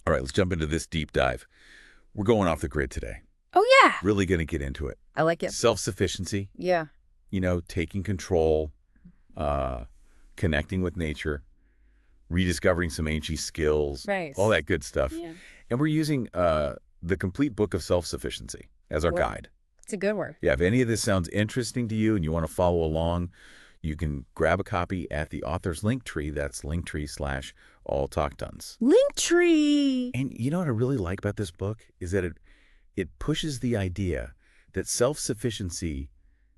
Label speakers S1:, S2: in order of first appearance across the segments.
S1: All right, let's jump into this deep dive. We're going off the grid today.
S2: Oh, yeah.
S1: Really going to get into it.
S2: I like it.
S1: Self-sufficiency,
S2: Yeah.
S1: taking control, connecting with nature, rediscovering some ancient skills,
S2: Right.
S1: all that good stuff.
S2: Yeah.
S1: And we're using the Complete Book of Self-Sufficiency as our guide.
S2: It's a good word.
S1: Yeah, if any of this sounds interesting to you and you want to follow along, you can grab a copy at the author's Linktree. That's Linktree/alltalktons.
S2: Linktree.
S1: And you know what I really like about this book is that it pushes the idea that self-sufficiency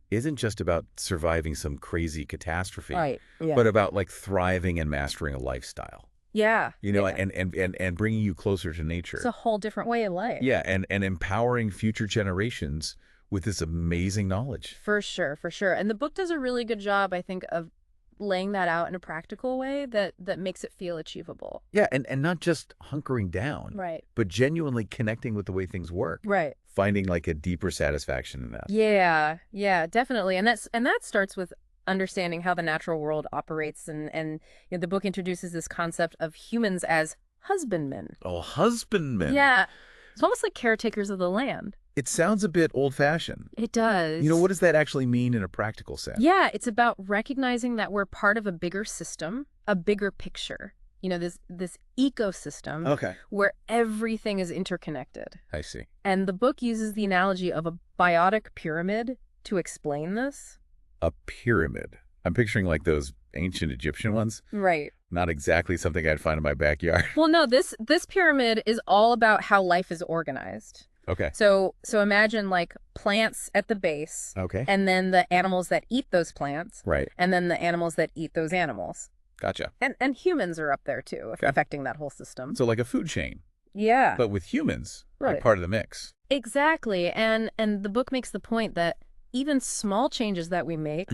S1: isn't just about surviving some crazy catastrophe,
S2: Right. Yeah.
S1: but about like thriving and mastering a lifestyle.
S2: Yeah.
S1: And bringing you closer to nature.
S2: It's a whole different way of life.
S1: Yeah, and empowering future generations with this amazing knowledge.
S2: For sure, for sure. And the book does a really good job, I think, of laying that out in a practical way that makes it feel achievable.
S1: Yeah, and not just hunkering down,
S2: Right.
S1: but genuinely connecting with the way things work.
S2: Right.
S1: Finding like a deeper satisfaction in that.
S2: Yeah. Yeah, definitely. And that starts with understanding how the natural world operates, and the book introduces this concept of humans as husbandmen.
S1: Oh, husbandmen.
S2: Yeah. It's almost like caretakers of the land.
S1: It sounds a bit old-fashioned.
S2: It does.
S1: What does that actually mean in a practical sense?
S2: Yeah, it's about recognizing that we're part of a bigger system, a bigger picture. This ecosystem where everything is interconnected.
S1: I see.
S2: And the book uses the analogy of a biotic pyramid to explain this.
S1: A pyramid. I'm picturing like those ancient Egyptian ones.
S2: Right.
S1: Not exactly something I'd find in my backyard.
S2: Well, no, this pyramid is all about how life is organized.
S1: Okay.
S2: So imagine like plants at the base.
S1: Okay.
S2: And then the animals that eat those plants.
S1: Right.
S2: And then the animals that eat those animals.
S1: Gotcha.
S2: And humans are up there too, affecting that whole system.
S1: So like a food chain.
S2: Yeah.
S1: But with humans,
S2: Right.
S1: like part of the mix.
S2: Exactly. And the book makes the point that even small changes that we make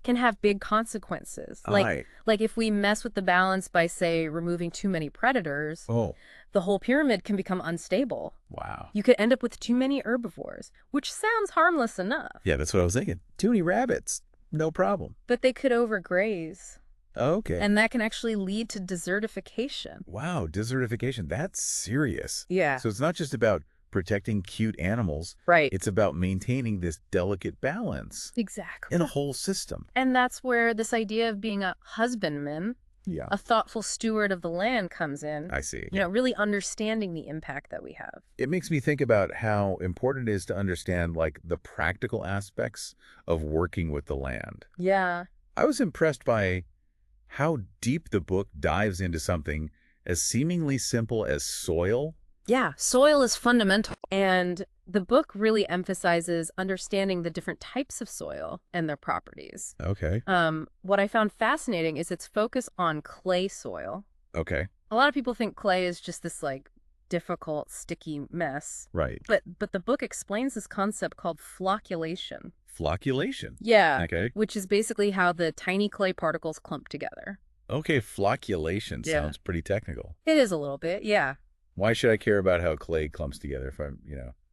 S2: can have big consequences. Like if we mess with the balance by, say, removing too many predators, the whole pyramid can become unstable.
S1: Wow.
S2: You could end up with too many herbivores, which sounds harmless enough.
S1: Yeah, that's what I was thinking. Too many rabbits. No problem.
S2: But they could overgraze.
S1: Okay.
S2: And that can actually lead to desertification.
S1: Wow, desertification. That's serious.
S2: Yeah.
S1: So it's not just about protecting cute animals.
S2: Right.
S1: It's about maintaining this delicate balance.
S2: Exactly.
S1: In a whole system.
S2: And that's where this idea of being a husbandman, a thoughtful steward of the land, comes in.
S1: I see.
S2: Really understanding the impact that we have.
S1: It makes me think about how important it is to understand like the practical aspects of working with the land.
S2: Yeah.
S1: I was impressed by how deep the book dives into something as seemingly simple as soil.
S2: Yeah, soil is fundamental. And the book really emphasizes understanding the different types of soil and their properties.
S1: Okay.
S2: What I found fascinating is its focus on clay soil.
S1: Okay.
S2: A lot of people think clay is just this like difficult, sticky mess.
S1: Right.
S2: But the book explains this concept called flocculation.
S1: Flocculation?
S2: Yeah.
S1: Okay.
S2: Which is basically how the tiny clay particles clump together.
S1: Okay, flocculation sounds pretty technical.
S2: It is a little bit, yeah.
S1: Why should I care about how clay clumps together if I'm,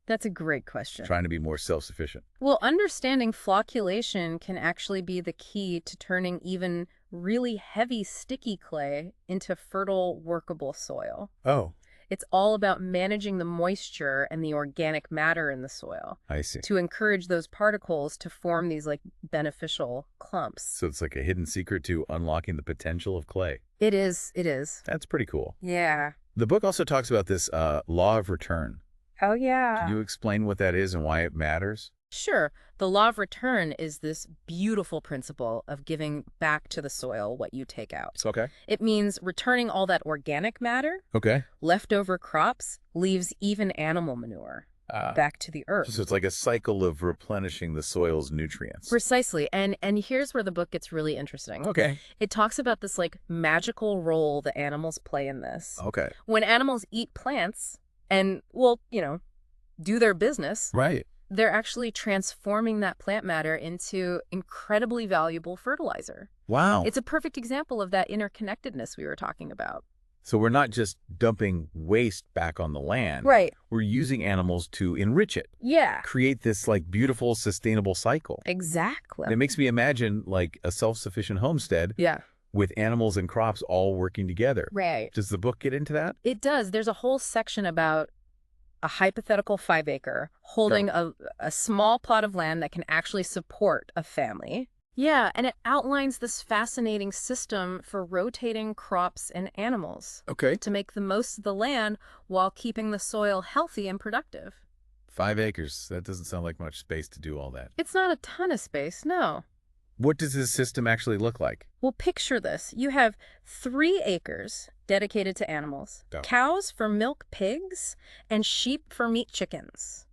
S2: That's a great question.
S1: trying to be more self-sufficient?
S2: Well, understanding flocculation can actually be the key to turning even really heavy, sticky clay into fertile, workable soil.
S1: Oh.
S2: It's all about managing the moisture and the organic matter in the soil.
S1: I see.
S2: To encourage those particles to form these like beneficial clumps.
S1: So it's like a hidden secret to unlocking the potential of clay.
S2: It is. It is.
S1: That's pretty cool.
S2: Yeah.
S1: The book also talks about this law of return.
S2: Oh, yeah.
S1: Can you explain what that is and why it matters?
S2: Sure. The law of return is this beautiful principle of giving back to the soil what you take out.
S1: Okay.
S2: It means returning all that organic matter,
S1: Okay.
S2: leftover crops, leaves even animal manure back to the earth.
S1: So it's like a cycle of replenishing the soil's nutrients.
S2: Precisely. And here's where the book gets really interesting.
S1: Okay.
S2: It talks about this like magical role that animals play in this.
S1: Okay.
S2: When animals eat plants and, well, do their business,
S1: Right.
S2: they're actually transforming that plant matter into incredibly valuable fertilizer.
S1: Wow.
S2: It's a perfect example of that interconnectedness we were talking about.
S1: So we're not just dumping waste back on the land.
S2: Right.
S1: We're using animals to enrich it.
S2: Yeah.
S1: Create this like beautiful, sustainable cycle.
S2: Exactly.
S1: And it makes me imagine like a self-sufficient homestead
S2: Yeah.
S1: with animals and crops all working together.
S2: Right.
S1: Does the book get into that?
S2: It does. There's a whole section about a hypothetical 5-acre holding a small plot of land that can actually support a family. Yeah, and it outlines this fascinating system for rotating crops and animals.
S1: Okay.
S2: To make the most of the land while keeping the soil healthy and productive.
S1: 5 acres. That doesn't sound like much space to do all that.
S2: It's not a ton of space, no.
S1: What does this system actually look like?
S2: Well, picture this. You have 3 acres dedicated to animals.
S1: Oh.
S2: Cows for milk pigs and sheep for meat chickens.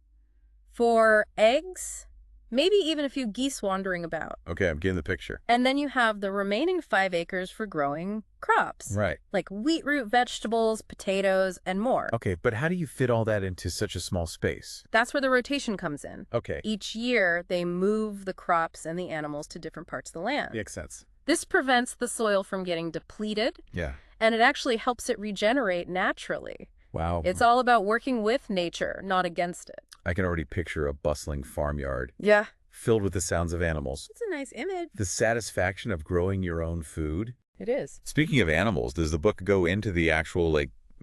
S2: For eggs, maybe even a few geese wandering about.
S1: Okay, I'm getting the picture.
S2: And then you have the remaining 5 acres for growing crops.
S1: Right.
S2: Like wheat root vegetables, potatoes, and more.
S1: Okay, but how do you fit all that into such a small space?
S2: That's where the rotation comes in.
S1: Okay.
S2: Each year, they move the crops and the animals to different parts of the land.
S1: Makes sense.
S2: This prevents the soil from getting depleted.
S1: Yeah.
S2: And it actually helps it regenerate naturally.
S1: Wow.
S2: It's all about working with nature, not against it.
S1: I can already picture a bustling farmyard.
S2: Yeah.
S1: Filled with the sounds of animals.
S2: It's a nice image.
S1: The satisfaction of growing your own food.
S2: It is.
S1: Speaking of animals, does the book go into the actual,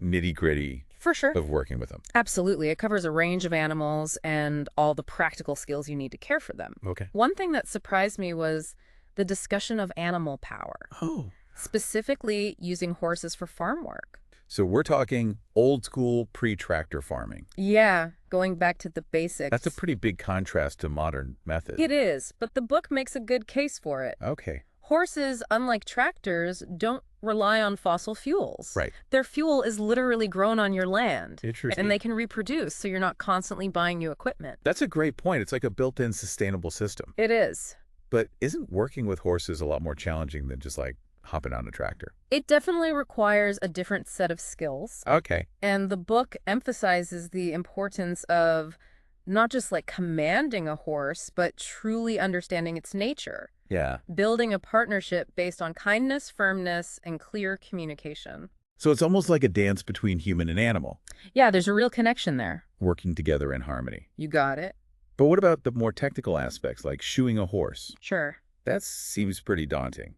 S1: nitty-gritty
S2: For sure.
S1: of working with them?
S2: Absolutely. It covers a range of animals and all the practical skills you need to care for them.
S1: Okay.
S2: One thing that surprised me was the discussion of animal power.
S1: Oh.
S2: Specifically using horses for farm work.
S1: So we're talking old school pre-tractor farming.
S2: Yeah, going back to the basics.
S1: That's a pretty big contrast to modern methods.
S2: It is, but the book makes a good case for it.
S1: Okay.
S2: Horses, unlike tractors, don't rely on fossil fuels.
S1: Right.
S2: Their fuel is literally grown on your land.
S1: Interesting.
S2: And they can reproduce, so you're not constantly buying new equipment.
S1: That's a great point. It's like a built-in sustainable system.
S2: It is.
S1: But isn't working with horses a lot more challenging than just hopping on a tractor?
S2: It definitely requires a different set of skills.
S1: Okay.
S2: And the book emphasizes the importance of not just commanding a horse, but truly understanding its nature.
S1: Yeah.
S2: Building a partnership based on kindness, firmness, and clear communication.
S1: So it's almost like a dance between human and animal.
S2: Yeah, there's a real connection there.
S1: Working together in harmony.
S2: You got it.
S1: But what about the more technical aspects, like shoeing a horse?
S2: Sure.
S1: That seems pretty daunting.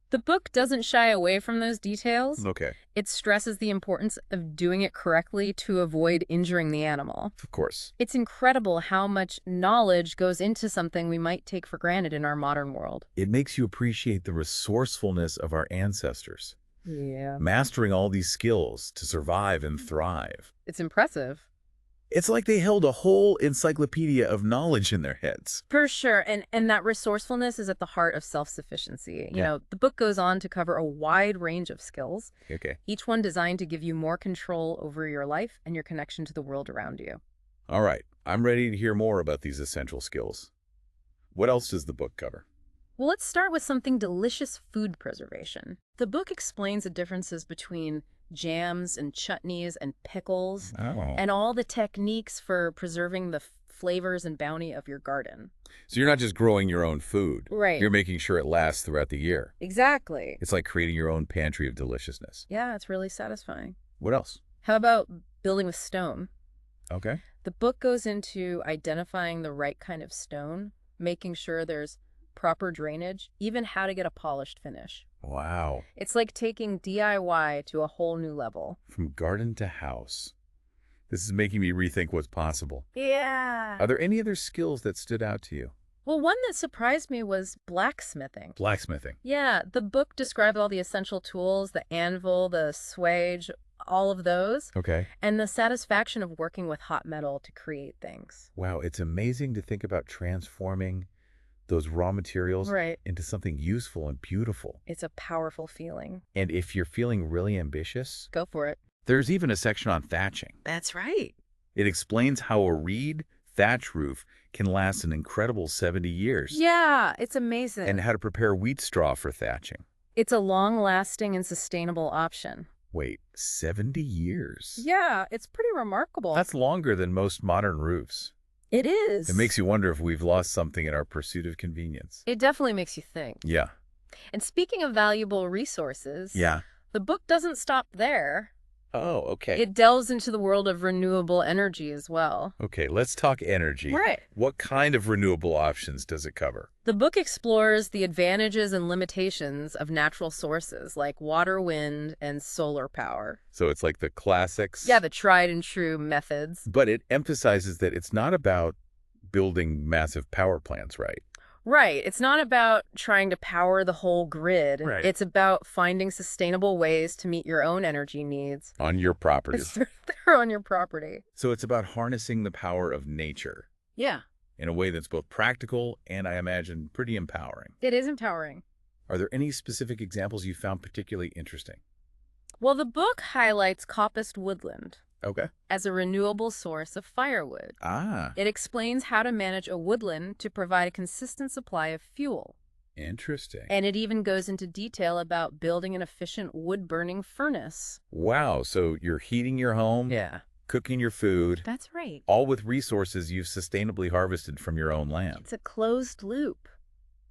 S2: The book doesn't shy away from those details.
S1: Okay.
S2: It stresses the importance of doing it correctly to avoid injuring the animal.
S1: Of course.
S2: It's incredible how much knowledge goes into something we might take for granted in our modern world.
S1: It makes you appreciate the resourcefulness of our ancestors.
S2: Yeah.
S1: Mastering all these skills to survive and thrive.
S2: It's impressive.
S1: It's like they held a whole encyclopedia of knowledge in their heads.
S2: For sure. And that resourcefulness is at the heart of self-sufficiency. You know, the book goes on to cover a wide range of skills.
S1: Okay.
S2: Each one designed to give you more control over your life and your connection to the world around you.
S1: All right. I'm ready to hear more about these essential skills. What else does the book cover?
S2: Well, let's start with something delicious: food preservation. The book explains the differences between jams and chutneys and pickles and all the techniques for preserving the flavors and bounty of your garden.
S1: So you're not just growing your own food.
S2: Right.
S1: You're making sure it lasts throughout the year.
S2: Exactly.
S1: It's like creating your own pantry of deliciousness.
S2: Yeah, it's really satisfying.
S1: What else?
S2: How about building with stone?
S1: Okay.
S2: The book goes into identifying the right kind of stone, making sure there's proper drainage, even how to get a polished finish.
S1: Wow.
S2: It's like taking DIY to a whole new level.
S1: From garden to house. This is making me rethink what's possible.
S2: Yeah.
S1: Are there any other skills that stood out to you?
S2: Well, one that surprised me was blacksmithing.
S1: Blacksmithing.
S2: Yeah, the book described all the essential tools, the anvil, the swage, all of those.
S1: Okay.
S2: And the satisfaction of working with hot metal to create things.
S1: Wow, it's amazing to think about transforming those raw materials into something useful and beautiful.
S2: It's a powerful feeling.
S1: And if you're feeling really ambitious,
S2: go for it.
S1: There's even a section on thatching.
S2: That's right.
S1: It explains how a reed thatch roof can last an incredible 70 years.
S2: Yeah, it's amazing.
S1: And how to prepare wheat straw for thatching.
S2: It's a long-lasting and sustainable option.
S1: Wait, 70 years?
S2: Yeah, it's pretty remarkable.
S1: That's longer than most modern roofs.
S2: It is.
S1: It makes you wonder if we've lost something in our pursuit of convenience.
S2: It definitely makes you think.
S1: Yeah.
S2: And speaking of valuable resources,
S1: the
S2: book doesn't stop there.
S1: Oh, okay.
S2: It delves into the world of renewable energy as well.
S1: Okay, let's talk energy.
S2: Right.
S1: What kind of renewable options does it cover?
S2: The book explores the advantages and limitations of natural sources like water, wind, and solar power.
S1: So it's like the classics.
S2: Yeah, the tried and true methods.
S1: But it emphasizes that it's not about building massive power plants, right?
S2: Right. It's not about trying to power the whole grid.
S1: Right.
S2: It's about finding sustainable ways to meet your own energy needs.
S1: On your properties.
S2: They're on your property.
S1: So it's about harnessing the power of nature.
S2: Yeah.
S1: In a way that's both practical and, I imagine, pretty empowering.
S2: It is empowering.
S1: Are there any specific examples you found particularly interesting?
S2: Well, the book highlights coppiced woodland
S1: Okay.
S2: as a renewable source of firewood.
S1: Ah,
S2: It explains how to manage a woodland to provide a consistent supply of fuel.
S1: interesting.
S2: And it even goes into detail about building an efficient wood-burning furnace.
S1: Wow, so you're heating your home,
S2: Yeah.
S1: cooking your food,
S2: That's right.
S1: all with resources you've sustainably harvested from your own land.
S2: It's a closed loop.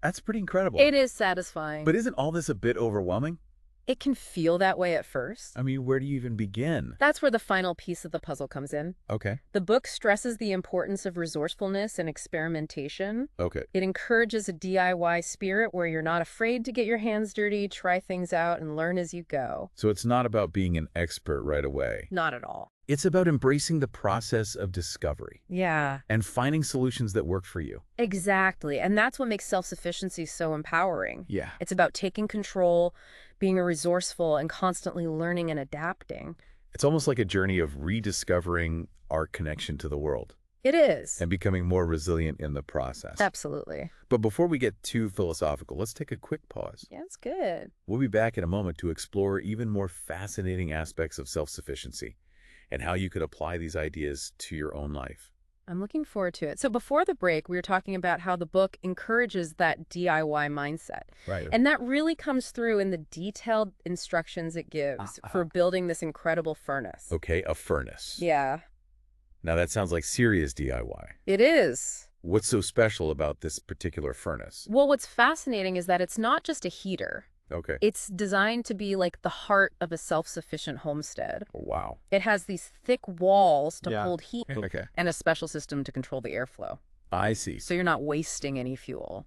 S1: That's pretty incredible.
S2: It is satisfying.
S1: But isn't all this a bit overwhelming?
S2: It can feel that way at first.
S1: I mean, where do you even begin?
S2: That's where the final piece of the puzzle comes in.
S1: Okay.
S2: The book stresses the importance of resourcefulness and experimentation.
S1: Okay.
S2: It encourages a DIY spirit where you're not afraid to get your hands dirty, try things out, and learn as you go.
S1: So it's not about being an expert right away.
S2: Not at all.
S1: It's about embracing the process of discovery
S2: Yeah.
S1: and finding solutions that work for you.
S2: Exactly. And that's what makes self-sufficiency so empowering.
S1: Yeah.
S2: It's about taking control, being resourceful, and constantly learning and adapting.
S1: It's almost like a journey of rediscovering our connection to the world
S2: It is.
S1: and becoming more resilient in the process.
S2: Absolutely.
S1: But before we get too philosophical, let's take a quick pause.
S2: Yeah, it's good.
S1: We'll be back in a moment to explore even more fascinating aspects of self-sufficiency and how you could apply these ideas to your own life.
S2: I'm looking forward to it. So before the break, we were talking about how the book encourages that DIY mindset.
S1: Right.
S2: And that really comes through in the detailed instructions it gives for building this incredible furnace.
S1: Okay, a furnace.
S2: Yeah,
S1: Now that sounds like serious DIY.
S2: it is.
S1: What's so special about this particular furnace?
S2: Well, what's fascinating is that it's not just a heater.
S1: Okay.
S2: It's designed to be like the heart of a self-sufficient homestead.
S1: Wow.
S2: It has these thick walls to hold heat
S1: Okay.
S2: and a special system to control the airflow.
S1: I see.
S2: So you're not wasting any fuel.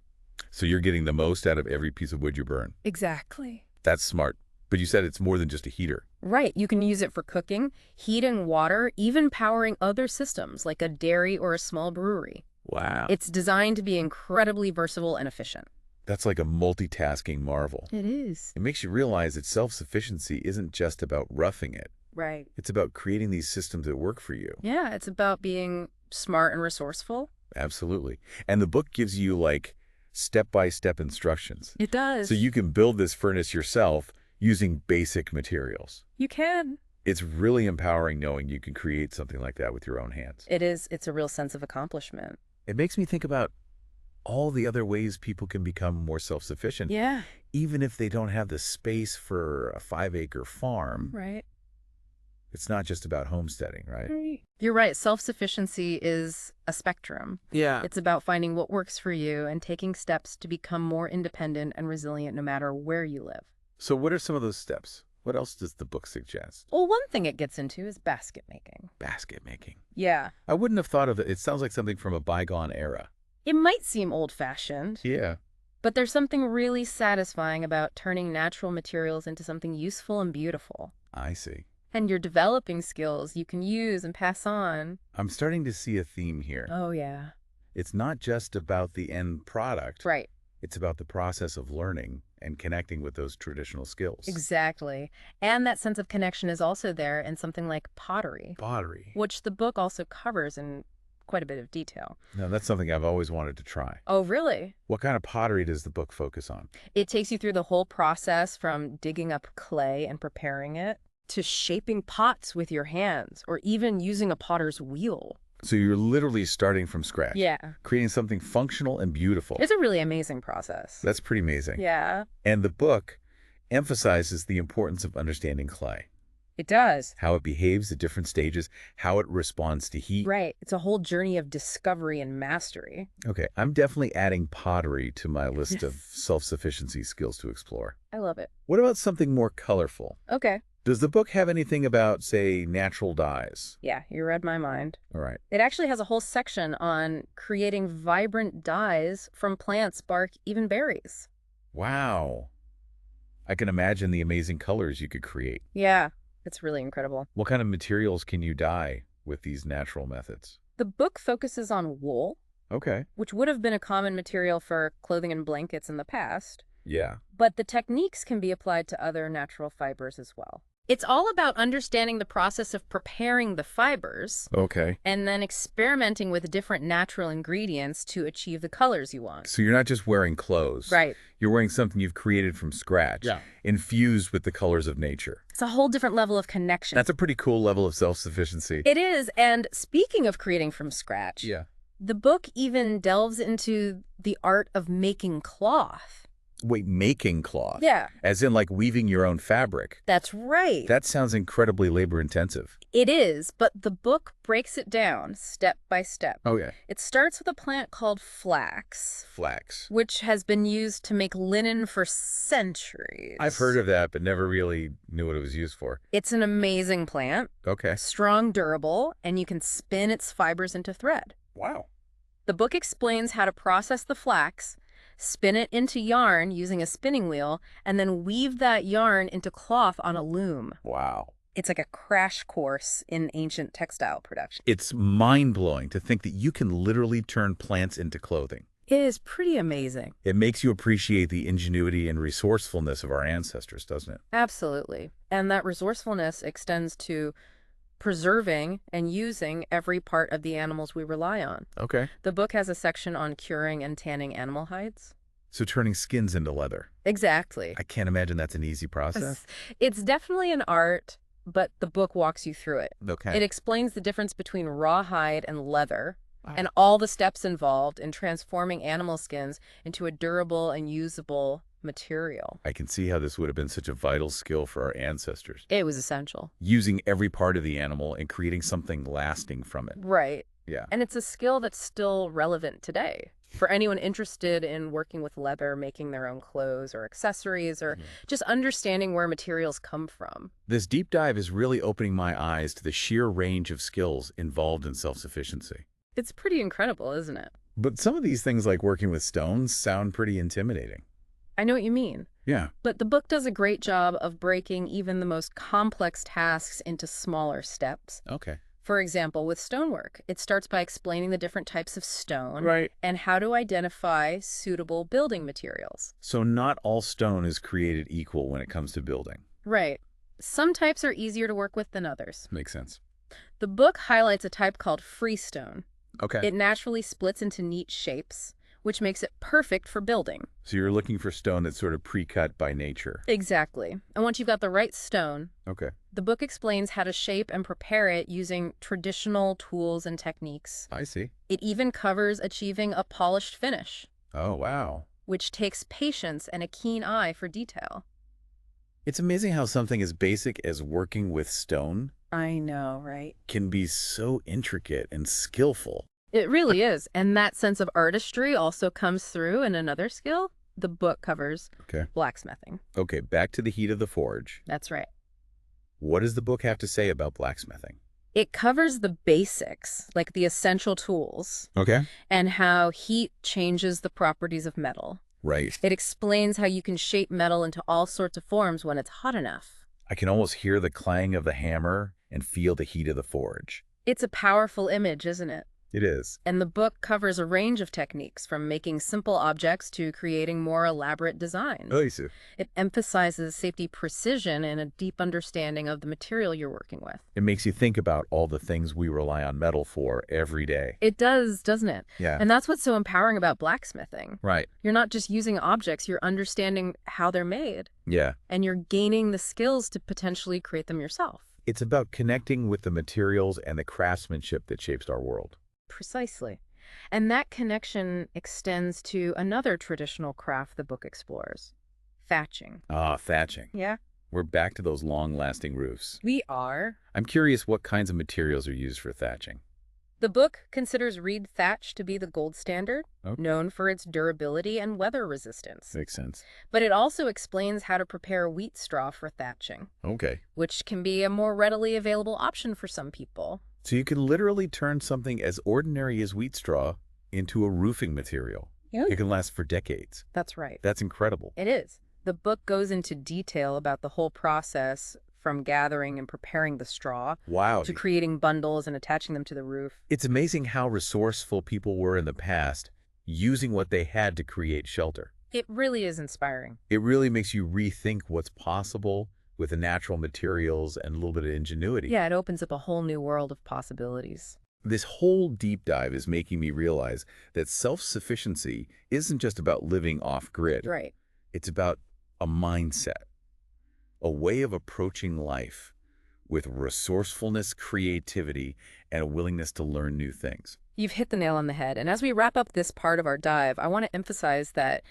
S1: So you're getting the most out of every piece of wood you burn.
S2: Exactly.
S1: That's smart. But you said it's more than just a heater.
S2: Right. You can use it for cooking, heating water, even powering other systems like a dairy or a small brewery.
S1: Wow.
S2: It's designed to be incredibly versatile and efficient.
S1: That's like a multitasking marvel.
S2: It is.
S1: It makes you realize that self-sufficiency isn't just about roughing it.
S2: Right.
S1: It's about creating these systems that work for you.
S2: Yeah, it's about being smart and resourceful.
S1: Absolutely. And the book gives you like step-by-step instructions.
S2: It does.
S1: So you can build this furnace yourself using basic materials.
S2: You can.
S1: It's really empowering knowing you can create something like that with your own hands.
S2: It is. It's a real sense of accomplishment.
S1: It makes me think about all the other ways people can become more self-sufficient.
S2: Yeah.
S1: Even if they don't have the space for a 5-acre farm.
S2: Right.
S1: It's not just about homesteading, right?
S2: You're right. Self-sufficiency is a spectrum.
S1: Yeah.
S2: It's about finding what works for you and taking steps to become more independent and resilient no matter where you live.
S1: So what are some of those steps? What else does the book suggest?
S2: Well, one thing it gets into is basket making.
S1: Basket making.
S2: Yeah.
S1: I wouldn't have thought of it. It sounds like something from a bygone era.
S2: It might seem old-fashioned,
S1: Yeah.
S2: but there's something really satisfying about turning natural materials into something useful and beautiful.
S1: I see.
S2: And you're developing skills you can use and pass on.
S1: I'm starting to see a theme here.
S2: Oh, yeah.
S1: It's not just about the end product.
S2: Right.
S1: It's about the process of learning and connecting with those traditional skills.
S2: Exactly. And that sense of connection is also there in something like pottery,
S1: Pottery.
S2: which the book also covers in quite a bit of detail.
S1: Now, that's something I've always wanted to try.
S2: Oh, really?
S1: What kind of pottery does the book focus on?
S2: It takes you through the whole process from digging up clay and preparing it to shaping pots with your hands or even using a potter's wheel.
S1: So you're literally starting from scratch.
S2: Yeah.
S1: Creating something functional and beautiful.
S2: It's a really amazing process.
S1: That's pretty amazing.
S2: Yeah,
S1: And the book emphasizes the importance of understanding clay,
S2: it does.
S1: how it behaves at different stages, how it responds to heat.
S2: Right. It's a whole journey of discovery and mastery.
S1: Okay, I'm definitely adding pottery to my list of self-sufficiency skills to explore.
S2: I love it.
S1: What about something more colorful?
S2: Okay.
S1: Does the book have anything about, say, natural dyes?
S2: Yeah, you read my mind.
S1: All right.
S2: It actually has a whole section on creating vibrant dyes from plants, bark, even berries.
S1: Wow. I can imagine the amazing colors you could create.
S2: Yeah, it's really incredible.
S1: What kind of materials can you dye with these natural methods?
S2: The book focuses on wool,
S1: Okay.
S2: which would have been a common material for clothing and blankets in the past,
S1: Yeah.
S2: but the techniques can be applied to other natural fibers as well. It's all about understanding the process of preparing the fibers
S1: Okay.
S2: and then experimenting with different natural ingredients to achieve the colors you want.
S1: So you're not just wearing clothes.
S2: Right.
S1: You're wearing something you've created from scratch.
S3: Yeah.
S1: Infused with the colors of nature.
S2: It's a whole different level of connection.
S1: That's a pretty cool level of self-sufficiency.
S2: It is, and speaking of creating from scratch,
S1: Yeah.
S2: the book even delves into the art of making cloth.
S1: Wait, making cloth?
S2: Yeah.
S1: As in like weaving your own fabric?
S2: That's right.
S1: That sounds incredibly labor-intensive.
S2: It is, but the book breaks it down step by step.
S1: Oh, yeah.
S2: It starts with a plant called flax,
S1: Flax.
S2: which has been used to make linen for centuries.
S1: I've heard of that, but never really knew what it was used for.
S2: It's an amazing plant,
S1: Okay.
S2: strong, durable, and you can spin its fibers into thread.
S1: Wow.
S2: The book explains how to process the flax, spin it into yarn using a spinning wheel, and then weave that yarn into cloth on a loom.
S1: Wow.
S2: It's like a crash course in ancient textile production.
S1: It's mind-blowing to think that you can literally turn plants into clothing.
S2: It is pretty amazing.
S1: It makes you appreciate the ingenuity and resourcefulness of our ancestors, doesn't it?
S2: Absolutely. And that resourcefulness extends to preserving and using every part of the animals we rely on.
S1: Okay.
S2: The book has a section on curing and tanning animal hides.
S1: So turning skins into leather.
S2: Exactly.
S1: I can't imagine that's an easy process.
S2: It's definitely an art, but the book walks you through it.
S1: Okay.
S2: It explains the difference between rawhide and leather and all the steps involved in transforming animal skins into a durable and usable material.
S1: I can see how this would have been such a vital skill for our ancestors.
S2: It was essential.
S1: Using every part of the animal and creating something lasting from it.
S2: Right.
S1: Yeah.
S2: And it's a skill that's still relevant today. For anyone interested in working with leather, making their own clothes or accessories, or just understanding where materials come from.
S1: This deep dive is really opening my eyes to the sheer range of skills involved in self-sufficiency.
S2: It's pretty incredible, isn't it?
S1: But some of these things, like working with stones, sound pretty intimidating.
S2: I know what you mean.
S1: Yeah.
S2: But the book does a great job of breaking even the most complex tasks into smaller steps.
S1: Okay.
S2: For example, with stonework, it starts by explaining the different types of stone
S1: Right.
S2: and how to identify suitable building materials.
S1: So not all stone is created equal when it comes to building.
S2: Right. Some types are easier to work with than others.
S1: Makes sense.
S2: The book highlights a type called freestone.
S1: Okay.
S2: It naturally splits into neat shapes, which makes it perfect for building.
S1: So you're looking for stone that's sort of pre-cut by nature.
S2: Exactly. And once you've got the right stone,
S1: Okay.
S2: the book explains how to shape and prepare it using traditional tools and techniques.
S1: I see.
S2: It even covers achieving a polished finish,
S1: Oh, wow.
S2: which takes patience and a keen eye for detail.
S1: It's amazing how something as basic as working with stone
S2: I know, right?
S1: can be so intricate and skillful.
S2: It really is. And that sense of artistry also comes through in another skill. The book covers
S1: Okay.
S2: blacksmithing.
S1: Okay, back to the heat of the forge.
S2: That's right.
S1: What does the book have to say about blacksmithing?
S2: It covers the basics, like the essential tools,
S1: Okay.
S2: and how heat changes the properties of metal.
S1: Right.
S2: It explains how you can shape metal into all sorts of forms when it's hot enough.
S1: I can almost hear the clang of the hammer and feel the heat of the forge.
S2: It's a powerful image, isn't it?
S1: It is.
S2: And the book covers a range of techniques, from making simple objects to creating more elaborate designs.
S1: I see.
S2: It emphasizes safety, precision, and a deep understanding of the material you're working with.
S1: It makes you think about all the things we rely on metal for every day.
S2: It does, doesn't it?
S1: Yeah.
S2: And that's what's so empowering about blacksmithing.
S1: Right.
S2: You're not just using objects, you're understanding how they're made.
S1: Yeah.
S2: And you're gaining the skills to potentially create them yourself.
S1: It's about connecting with the materials and the craftsmanship that shapes our world.
S2: Precisely. And that connection extends to another traditional craft the book explores, thatching.
S1: Ah, thatching.
S2: Yeah?
S1: We're back to those long-lasting roofs.
S2: We are.
S1: I'm curious what kinds of materials are used for thatching.
S2: The book considers reed thatch to be the gold standard,
S1: Okay.
S2: known for its durability and weather resistance.
S1: Makes sense.
S2: But it also explains how to prepare wheat straw for thatching,
S1: Okay.
S2: which can be a more readily available option for some people.
S1: So you can literally turn something as ordinary as wheat straw into a roofing material.
S2: Yeah.
S1: It can last for decades.
S2: That's right.
S1: That's incredible.
S2: It is. The book goes into detail about the whole process from gathering and preparing the straw
S1: Wow.
S2: to creating bundles and attaching them to the roof.
S1: It's amazing how resourceful people were in the past, using what they had to create shelter.
S2: It really is inspiring.
S1: It really makes you rethink what's possible with the natural materials and a little bit of ingenuity.
S2: Yeah, it opens up a whole new world of possibilities.
S1: This whole deep dive is making me realize that self-sufficiency isn't just about living off-grid.
S2: Right.
S1: It's about a mindset, a way of approaching life with resourcefulness, creativity, and a willingness to learn new things.
S2: You've hit the nail on the head. And as we wrap up this part of our dive, I want to emphasize that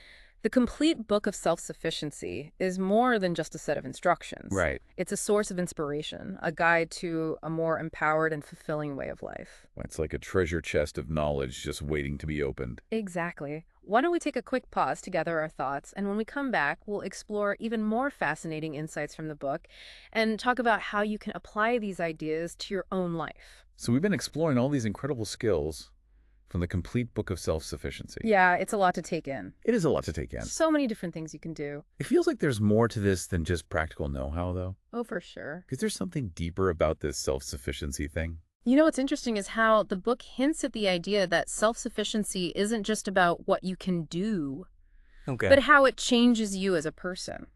S2: the Complete Book of Self-Sufficiency is more than just a set of instructions.
S1: Right.
S2: It's a source of inspiration, a guide to a more empowered and fulfilling way of life.
S1: It's like a treasure chest of knowledge just waiting to be opened.
S2: Exactly. Why don't we take a quick pause to gather our thoughts, and when we come back, we'll explore even more fascinating insights from the book and talk about how you can apply these ideas to your own life.
S1: So we've been exploring all these incredible skills from the Complete Book of Self-Sufficiency.
S2: Yeah, it's a lot to take in.
S1: It is a lot to take in.
S2: So many different things you can do.
S1: It feels like there's more to this than just practical know-how, though.
S2: Oh, for sure.
S1: Is there something deeper about this self-sufficiency thing?
S2: You know, what's interesting is how the book hints at the idea that self-sufficiency isn't just about what you can do, but how it changes you as a person.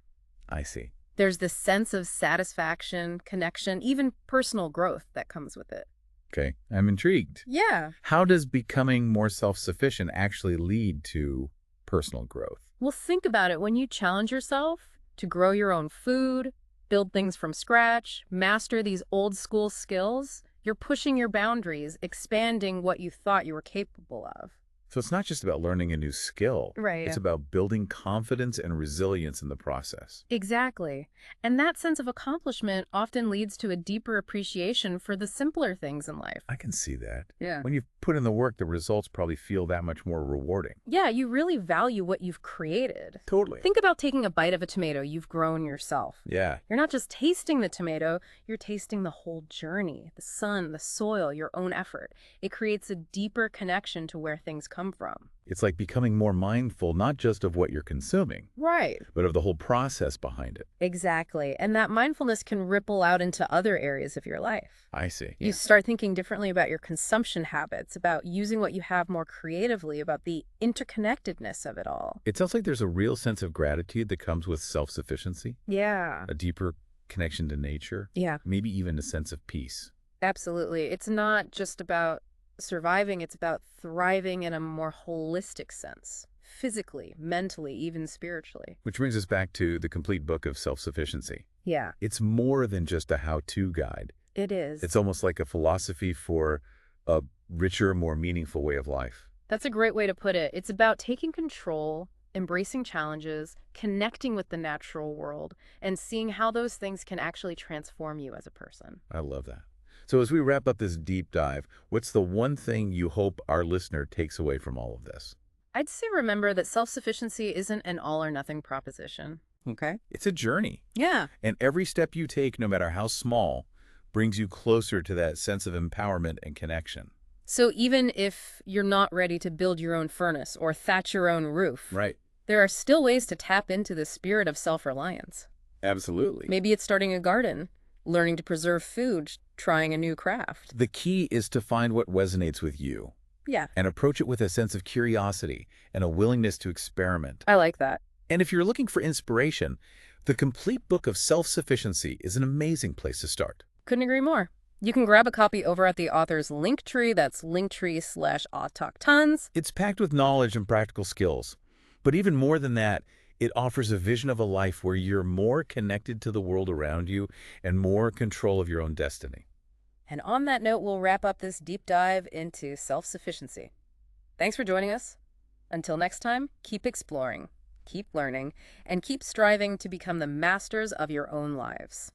S1: I see.
S2: There's this sense of satisfaction, connection, even personal growth that comes with it.
S1: Okay, I'm intrigued.
S2: Yeah.
S1: How does becoming more self-sufficient actually lead to personal growth?
S2: Well, think about it. When you challenge yourself to grow your own food, build things from scratch, master these old school skills, you're pushing your boundaries, expanding what you thought you were capable of.
S1: So it's not just about learning a new skill.
S2: Right.
S1: It's about building confidence and resilience in the process.
S2: Exactly. And that sense of accomplishment often leads to a deeper appreciation for the simpler things in life.
S1: I can see that.
S2: Yeah.
S1: When you've put in the work, the results probably feel that much more rewarding.
S2: Yeah, you really value what you've created.
S1: Totally.
S2: Think about taking a bite of a tomato you've grown yourself.
S1: Yeah.
S2: You're not just tasting the tomato, you're tasting the whole journey, the sun, the soil, your own effort. It creates a deeper connection to where things come from.
S1: It's like becoming more mindful, not just of what you're consuming,
S2: Right.
S1: but of the whole process behind it.
S2: Exactly. And that mindfulness can ripple out into other areas of your life.
S1: I see.
S2: You start thinking differently about your consumption habits, about using what you have more creatively, about the interconnectedness of it all.
S1: It sounds like there's a real sense of gratitude that comes with self-sufficiency,
S2: Yeah.
S1: a deeper connection to nature,
S2: Yeah,
S1: maybe even a sense of peace.
S2: absolutely. It's not just about surviving, it's about thriving in a more holistic sense. Physically, mentally, even spiritually.
S1: Which brings us back to the Complete Book of Self-Sufficiency.
S2: Yeah,
S1: It's more than just a how-to guide.
S2: it is.
S1: It's almost like a philosophy for a richer, more meaningful way of life.
S2: That's a great way to put it. It's about taking control, embracing challenges, connecting with the natural world, and seeing how those things can actually transform you as a person.
S1: I love that. So as we wrap up this deep dive, what's the one thing you hope our listener takes away from all of this?
S2: I'd say remember that self-sufficiency isn't an all-or-nothing proposition. Okay?
S1: It's a journey.
S2: Yeah.
S1: And every step you take, no matter how small, brings you closer to that sense of empowerment and connection.
S2: So even if you're not ready to build your own furnace or thatch your own roof,
S1: Right.
S2: there are still ways to tap into the spirit of self-reliance.
S1: Absolutely.
S2: Maybe it's starting a garden, learning to preserve food, trying a new craft.
S1: The key is to find what resonates with you
S2: Yeah,
S1: and approach it with a sense of curiosity and a willingness to experiment.
S2: I like that.
S1: And if you're looking for inspiration, the Complete Book of Self-Sufficiency is an amazing place to start.
S2: Couldn't agree more. You can grab a copy over at the author's Linktree. That's linktree/AuTalkTons.
S1: It's packed with knowledge and practical skills. But even more than that, it offers a vision of a life where you're more connected to the world around you and more control of your own destiny.
S2: And on that note, we'll wrap up this deep dive into self-sufficiency. Thanks for joining us. Until next time, keep exploring, keep learning, and keep striving to become the masters of your own lives.